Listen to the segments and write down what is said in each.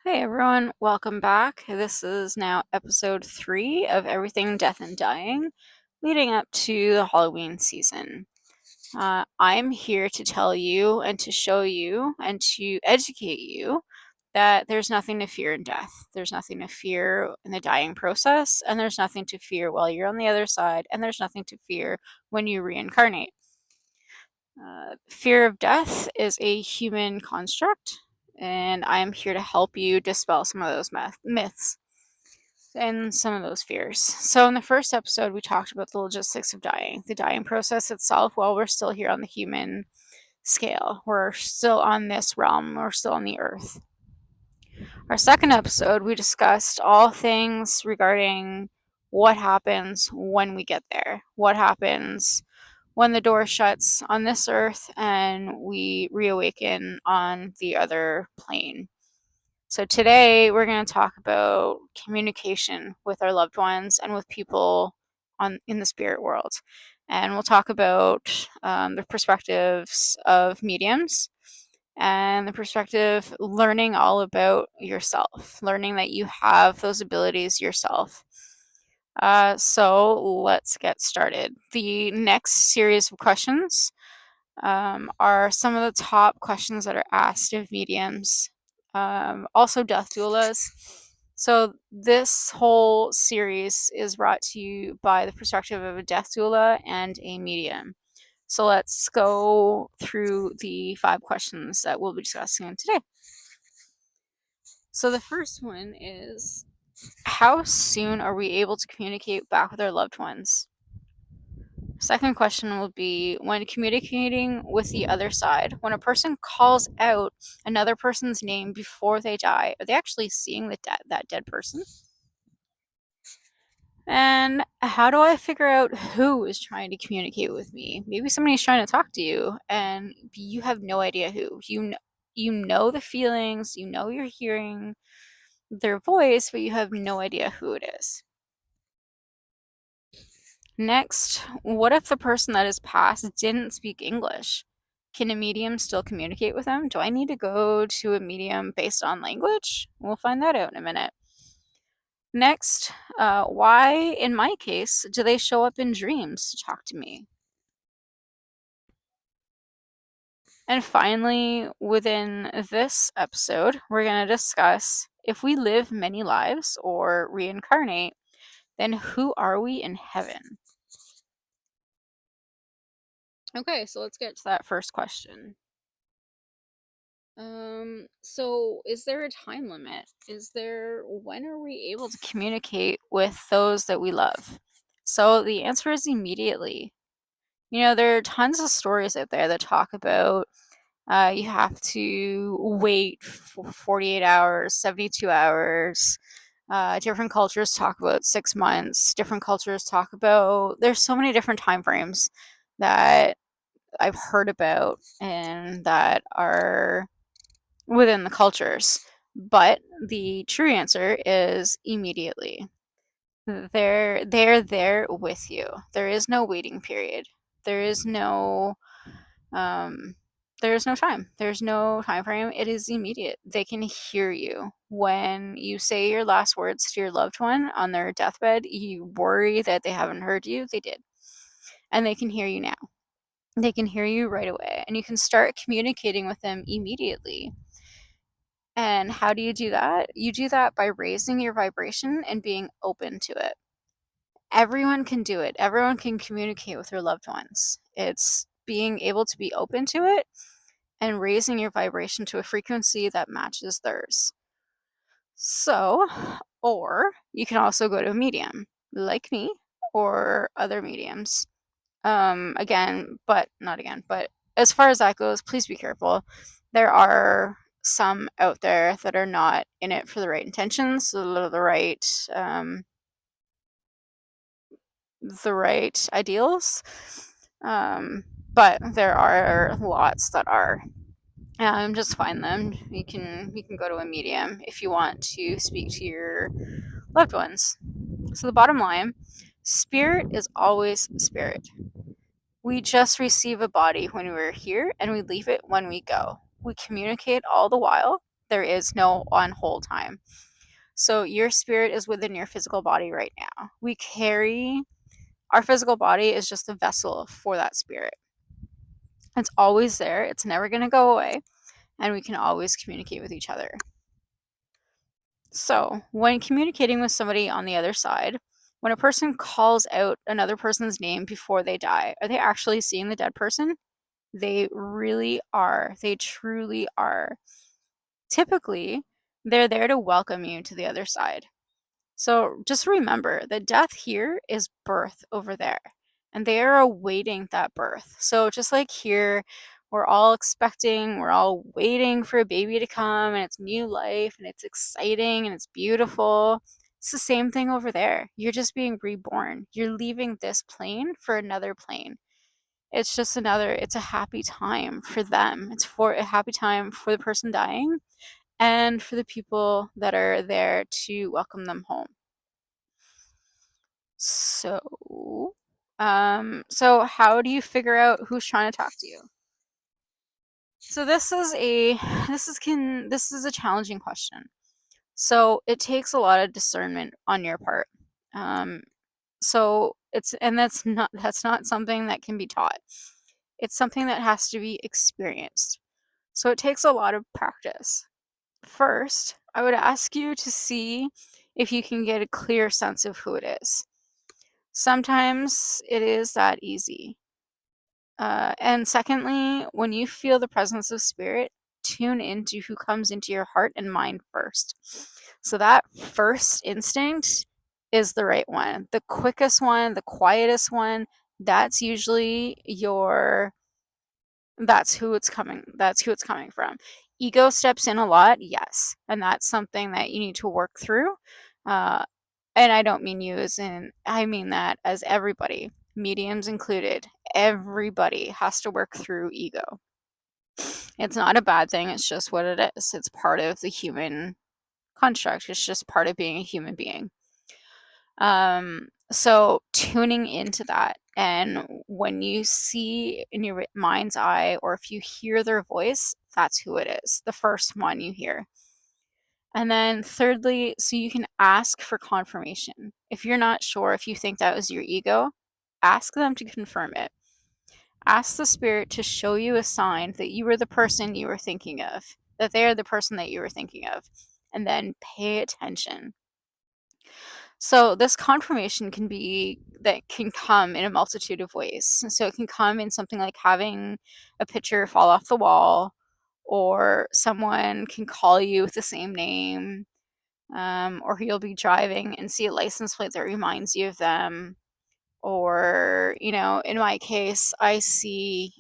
Hey everyone, welcome back. This is now episode 3 of Everything Death and Dying, leading up to the Halloween season. I'm here to tell you and to show you and to educate you that there's nothing to fear in death. There's nothing to fear in the dying process, and there's nothing to fear while you're on the other side, and there's nothing to fear when you reincarnate. Fear of death is a human construct, and I am here to help you dispel some of those myths and some of those fears. So, in the first episode, we talked about the logistics of dying, the dying process itself, while we're still here on the human scale. We're still on this realm, we're still on the earth. Our second episode, we discussed all things regarding what happens when we get there, what happens when the door shuts on this earth and we reawaken on the other plane. So today we're going to talk about communication with our loved ones and with people in the spirit world. And we'll talk about the perspectives of mediums and the perspective learning all about yourself, learning that you have those abilities yourself. So let's get started. The next series of questions are some of the top questions that are asked of mediums, also death doulas. So this whole series is brought to you by the perspective of a death doula and a medium. So let's go through the 5 questions that we'll be discussing today. So the first one is, how soon are we able to communicate back with our loved ones? Second question will be, when communicating with the other side, when a person calls out another person's name before they die, are they actually seeing that dead person? And how do I figure out who is trying to communicate with me? Maybe somebody's trying to talk to you and you have no idea who. You know the feelings, you know you're hearing their voice, but you have no idea who it is. Next, what if the person that is passed didn't speak English? Can a medium still communicate with them? Do I need to go to a medium based on language? We'll find that out in a minute. Next, why, in my case, do they show up in dreams to talk to me? And finally, within this episode, we're going to discuss, if we live many lives or reincarnate, then who are we in heaven? Okay, so let's get to that first question. So is there a time limit? When are we able to communicate with those that we love? So the answer is immediately. You know, there are tons of stories out there that talk about you have to wait for 48 hours, 72 hours. Different cultures talk about 6 months. Different cultures talk about, there's so many different time frames that I've heard about and that are within the cultures. But the true answer is immediately. They're there with you. There is no waiting period. There is no um there's no time. There's no time frame. It is immediate. They can hear you. When you say your last words to your loved one on their deathbed, you worry that they haven't heard you. They did. And they can hear you now. They can hear you right away. And you can start communicating with them immediately. And how do you do that? You do that by raising your vibration and being open to it. Everyone can do it. Everyone can communicate with their loved ones. It's being able to be open to it and raising your vibration to a frequency that matches theirs. So, or you can also go to a medium like me or other mediums. But as far as that goes, please be careful. There are some out there that are not in it for the right intentions, the right ideals. But there are lots that are. Just find them. You can go to a medium if you want to speak to your loved ones. So the bottom line, spirit is always spirit. We just receive a body when we're here and we leave it when we go. We communicate all the while, There is no on hold time. So your spirit is within your physical body right now. Our physical body is just a vessel for that spirit. It's always there. It's never going to go away. And we can always communicate with each other. So, when communicating with somebody on the other side, when a person calls out another person's name before they die, are they actually seeing the dead person? They really are. They truly are. Typically, they're there to welcome you to the other side. So just remember that death here is birth over there, and they are awaiting that birth. So just like here, we're all waiting for a baby to come, and it's new life, and it's exciting, and it's beautiful. It's the same thing over there. You're just being reborn. You're leaving this plane for another plane. It's a happy time for them. It's for a happy time for the person dying and for the people that are there to welcome them home. So, so how do you figure out who's trying to talk to you? So this is a challenging question. So it takes a lot of discernment on your part. Um, so that's not something that can be taught. It's something that has to be experienced. So it takes a lot of practice. First, I would ask you to see if you can get a clear sense of who it is. Sometimes it is that easy. And secondly, when you feel the presence of spirit, tune into who comes into your heart and mind first. So that first instinct is the right one. The quickest one, the quietest one, that's usually that's who it's coming from. Ego steps in a lot, yes, and that's something that you need to work through. Uh, and I don't mean you as in, I mean that as everybody, mediums included. Everybody has to work through ego. It's not a bad thing, it's just what it is. It's part of the human construct, it's just part of being a human being. So tuning into that, and when you see in your mind's eye, or if you hear their voice, that's who it is, the first one you hear. And then thirdly, so you can ask for confirmation. If you're not sure, if you think that was your ego, ask them to confirm it. Ask the spirit to show you a sign that you were the person you were thinking of, that they are the person that you were thinking of, and then pay attention. So this confirmation can come in a multitude of ways. So it can come in something like having a picture fall off the wall, or someone can call you with the same name, or you'll be driving and see a license plate that reminds you of them. Or, in my case, I see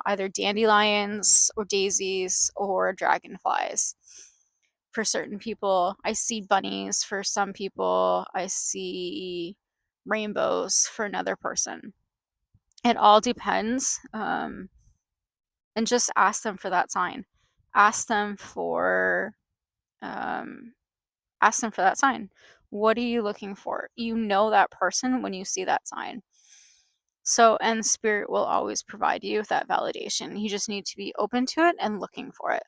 either dandelions or daisies or dragonflies for certain people. I see bunnies for some people. I see rainbows for another person. It all depends. And just ask them for that sign. Ask them for um, ask them for that sign. What are you looking for? You know that person when you see that sign. So, and spirit will always provide you with that validation. You just need to be open to it and looking for it.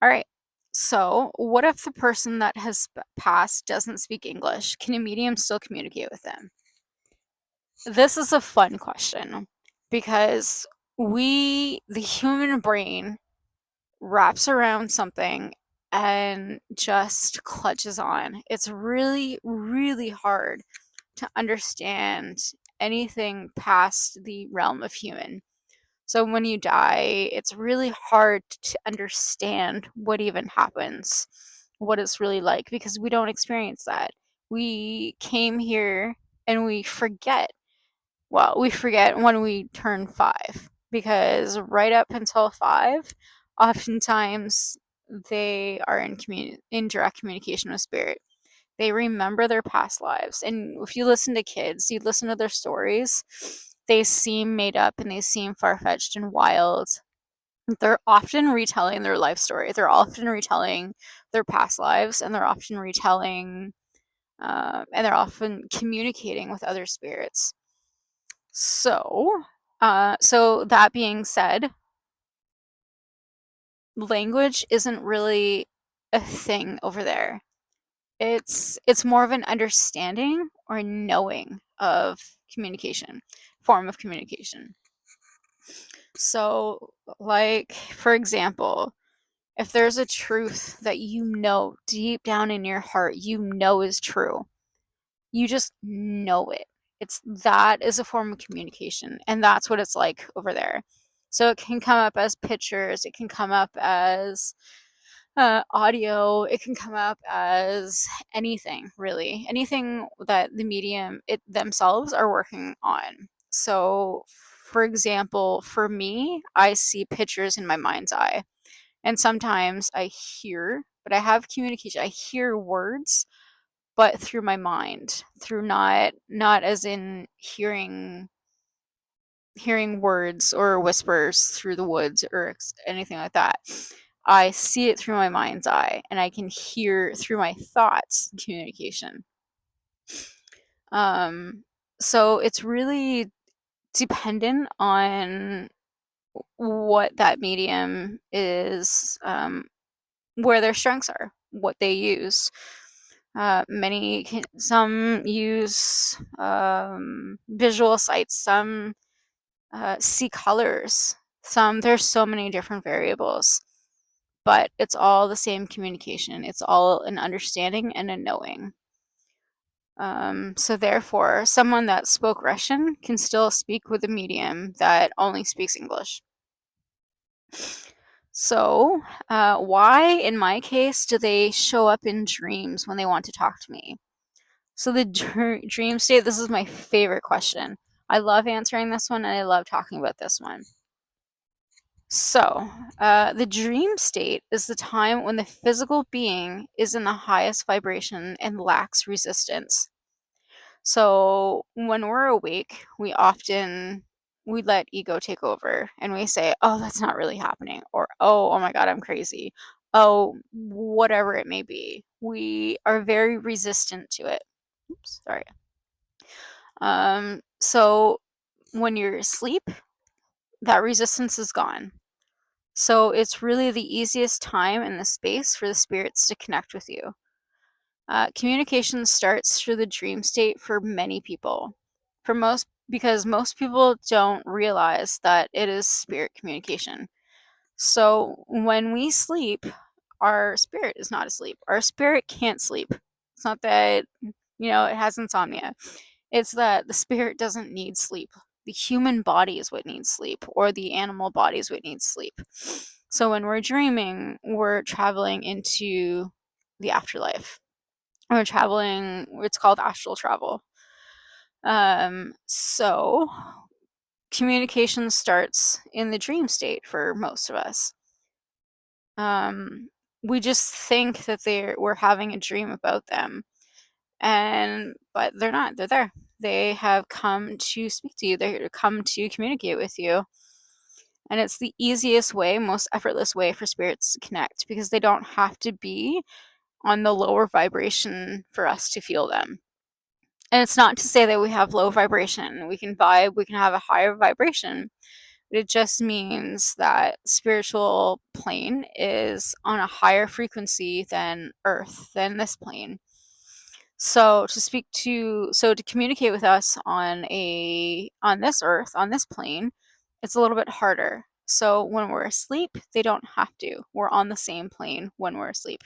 All right. So, what if the person that has passed doesn't speak English? Can a medium still communicate with them? This is a fun question because the human brain, wraps around something and just clutches on. It's really, really hard to understand anything past the realm of human. So when you die, it's really hard to understand what even happens, what it's really like, because we don't experience that. We came here and we forget. Well, we forget when we turn 5, because right up until 5, oftentimes they are in direct communication with spirit. They remember their past lives. And if you listen to kids, you listen to their stories, they seem made up and they seem far fetched and wild. They're often retelling their life story. They're often retelling their past lives, and they're often communicating with other spirits. So, so that being said, language isn't really a thing over there. It's more of an understanding or knowing of communication, form of communication. So, like, for example, if there's a truth that you know deep down in your heart, you know is true, you just know it. That is a form of communication, and that's what it's like over there. So it can come up as pictures, it can come up as audio, it can come up as anything, really, anything that the medium it themselves are working on. So, for example, for me, I see pictures in my mind's eye, and sometimes I hear, but I have communication. I hear words, but through my mind, through not as in hearing words or whispers through the woods or anything like that. I see it through my mind's eye, and I can hear through my thoughts communication. Um, so it's really dependent on what that medium is, where their strengths are, what they use. Some use visual sights, some see colors, there's so many different variables, but it's all the same communication. It's all an understanding and a knowing. So therefore, someone that spoke Russian can still speak with a medium that only speaks English. So, why, in my case, do they show up in dreams when they want to talk to me? So, the dream state, this is my favorite question. I love answering this one, and I love talking about this one. So, the dream state is the time when the physical being is in the highest vibration and lacks resistance. So, when we're awake, we let ego take over, and we say, "Oh, that's not really happening," or oh my God, I'm crazy." Oh, whatever it may be. We are very resistant to it. Oops, sorry. So when you're asleep, that resistance is gone. So it's really the easiest time in the space for the spirits to connect with you. Communication starts through the dream state for many people. Because most people don't realize that it is spirit communication. So when we sleep, our spirit is not asleep. Our spirit can't sleep. It's not that, it has insomnia. It's that the spirit doesn't need sleep. The human body is what needs sleep, or the animal body is what needs sleep. So when we're dreaming, we're traveling into the afterlife. It's called astral travel. So communication starts in the dream state for most of us. We just think that we're having a dream about them, but they're not. They're there. They have come to speak to you. They're come to communicate with you. And it's the easiest way, most effortless way for spirits to connect, because they don't have to be on the lower vibration for us to feel them. And it's not to say that we have low vibration. We can vibe, we can have a higher vibration. It just means that spiritual plane is on a higher frequency than Earth, than this plane. So to communicate with us on this Earth, on this plane, it's a little bit harder. So when we're asleep, they don't have to. We're on the same plane when we're asleep.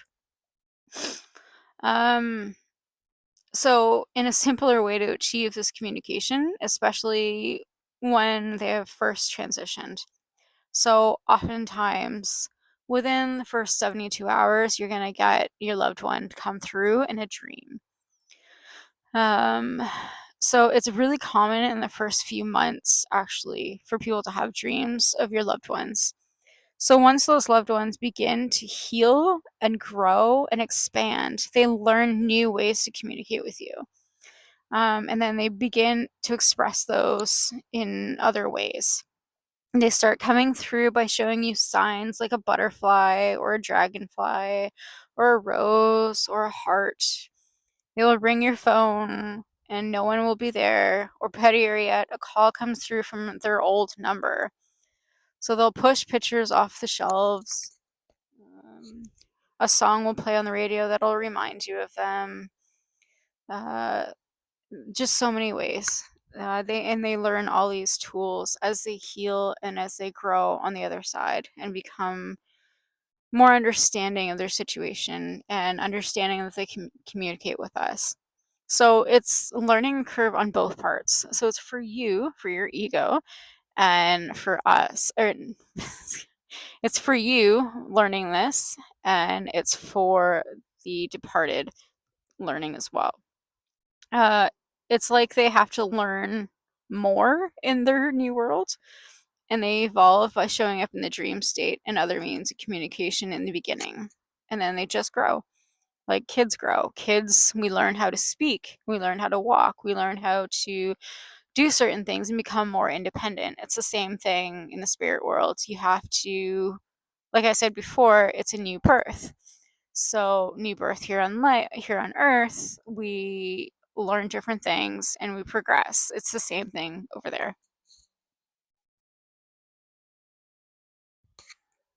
So in a simpler way to achieve this communication, especially when they have first transitioned. So oftentimes within the first 72 hours, you're going to get your loved one come through in a dream. So it's really common in the first few months, actually, for people to have dreams of your loved ones. So once those loved ones begin to heal and grow and expand, they learn new ways to communicate with you. And then they begin to express those in other ways. They start coming through by showing you signs like a butterfly or a dragonfly or a rose or a heart. They will ring your phone and no one will be there, or pettier yet, a call comes through from their old number. So they'll push pictures off the shelves A song will play on the radio that'll remind you of them. Uh, just so many ways. They learn all these tools as they heal and as they grow on the other side and become more understanding of their situation and understanding that they can communicate with us. So it's a learning curve on both parts. So it's for you, for your ego, and for us, or it's for you learning this, and it's for the departed learning as well. Uh, it's like they have to learn more in their new world, and they evolve by showing up in the dream state and other means of communication in the beginning. And then they just grow. Like kids grow. Kids, we learn how to speak, we learn how to walk, we learn how to do certain things and become more independent. It's the same thing in the spirit world. You have to, like I said before, it's a new birth. So new birth here on here on Earth, we learn different things and we progress. It's the same thing over there.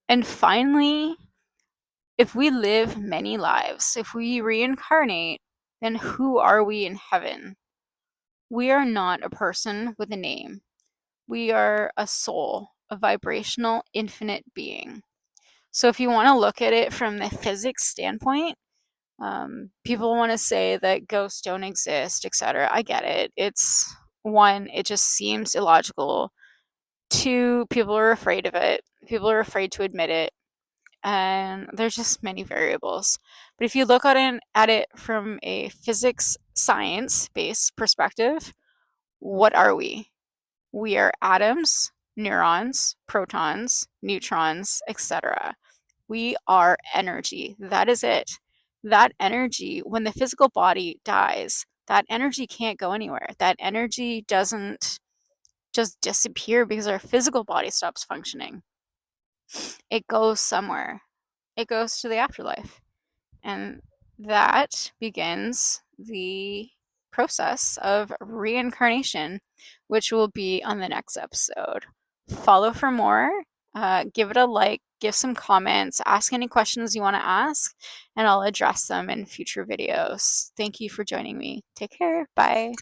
And finally, if we live many lives, if we reincarnate, then who are we in heaven? We are not a person with a name. We are a soul, a vibrational, infinite being. So if you want to look at it from the physics standpoint, people want to say that ghosts don't exist, etc. I get it. It's one, it just seems illogical. Two, people are afraid of it. People are afraid to admit it. And there's just many variables. But if you look at it from a physics science based perspective, what are we? We are atoms, neurons, protons, neutrons, etc. We are energy. That is it. That energy, when the physical body dies, that energy can't go anywhere. That energy doesn't just disappear because our physical body stops functioning. It goes somewhere. It goes to the afterlife. And that begins the process of reincarnation, which will be on the next episode. Follow for more. Give it a like, give some comments, ask any questions you want to ask, and I'll address them in future videos. Thank you for joining me. Take care. Bye.